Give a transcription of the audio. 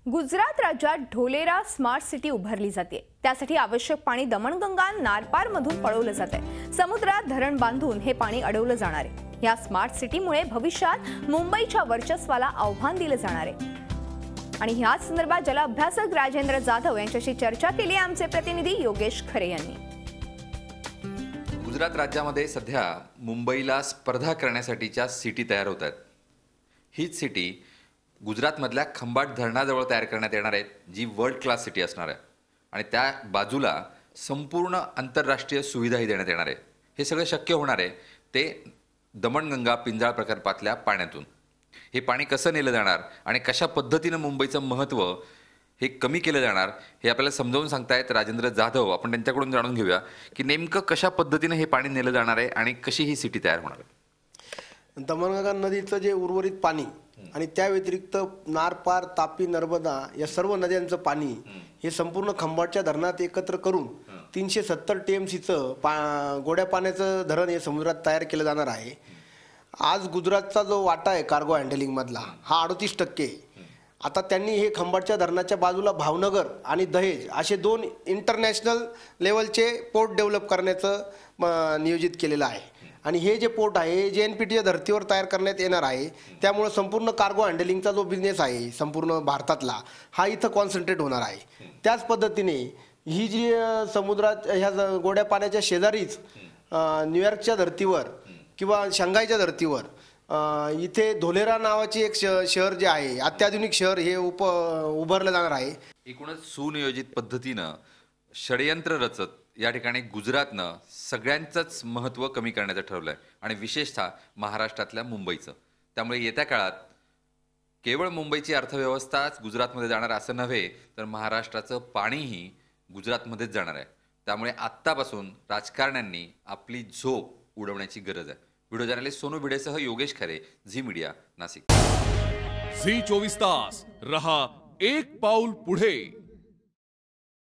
गुजरात राज्यात Dholera smart city उभारली जाते। त्यासाठी आवश्यक पाणी दमणगंगा नारपार मधून पळवलं जाते। समुद्रात धरण बांधून हे पाणी अडवलं जाणार आहे। या स्मार्ट सिटीमुळे भविष्यात मुंबईच्या वर्चस्वाला आव्हान दिलं जाणार आहे। आणि ह्याच संदर्भात जल अभ्यासक राजेंद्र जाधव यांच्याशी चर्चा केली आमचे प्रतिनिधी योगेश खरे यांनी। गुजरात राज्यामध्ये सध्या मुंबईला स्पर्धा करण्यासाठीच्या सिटी तयार होत आहेत। हीच सिटी गुजरातमधल्या खंबाट धरणाजवळ तयार करण्यात येणार आहे, जी वर्ल्ड क्लास सिटी असणार आहे। आणि त्या बाजूला संपूर्ण आंतरराष्ट्रीय सुविधाही देण्यात येणार आहे। हे सगळं शक्य होणार आहे ते दमणगंगा पिंजाळ प्रकल्पातल्या पाण्यातून। हे पाणी कसं नेलं जाणार आणि कशा पद्धतीने मुंबईचं महत्त्व हे कमी केलं जाणार हे आपल्याला समजावून सांगतायत राजेंद्र जाधव। आपण त्यांच्याकडून जाणून घेऊया की नेमकं कशा पद्धतीने हे पाणी नेलं जाणार आहे आणि कशी ही सिटी तयार होणार आहे। दमणगंगा नदीचं जे उर्वरित पाणी आणि त्या व्यतिरिक्त नारपार, तापी, नर्मदा या सर्व नद्यांचं पाणी हे संपूर्ण खंबाटच्या धरणात एकत्र करून 370 TMCचं गोड्या पाण्याचं धरण हे समुद्रात तयार केलं जाणार आहे। आज गुजरातचा जो वाटा आहे कार्गो हँडलिंग मधला हा 38%। आता त्यांनी हे खंबाटच्या धरणाच्या बाजूला भावनगर आणि दहेज असे 2 इंटरनॅशनल लेवलचे पोर्ट डेव्हलप करण्याचं नियोजित केलेलं आहे। आणि हे जे पोर्ट आहे JNPTच्या धर्तीवर तयार करण्यात येणार आहे। त्यामुळे संपूर्ण कार्गो हँडलिंगचा जो बिझनेस आहे संपूर्ण भारतातला हा इथं कॉन्सन्ट्रेट होणार आहे। त्याच पद्धतीने ही जी समुद्रात ह्या गोड्या पाण्याच्या शेजारीच न्यूयॉर्कच्या धर्तीवर किंवा शंघाईच्या धर्तीवर इथे धोलेरा नावाची एक शहर जे आहे अत्याधुनिक शहर हे उभारलं जाणार आहे। एकूणच सुनियोजित पद्धतीनं षडयंत्र रचत या ठिकाणी गुजरातनं सगळ्यांचंच महत्त्व कमी करण्याचं ठरवलं आहे आणि विशेषतः महाराष्ट्रातल्या मुंबईचं। त्यामुळे येत्या काळात केवळ मुंबईची अर्थव्यवस्थाच गुजरातमध्ये जाणार असं नव्हे तर महाराष्ट्राचं पाणीही गुजरातमध्येच जाणार आहे। त्यामुळे आत्तापासून राजकारण्यांनी आपली झोप उडवण्याची गरज आहे। व्हिडिओ जर्नलिस्ट सोनू भिडेसह योगेश खरे, झी मीडिया, नाशिक। झी 24 तास रहा एक पाऊल पुढे।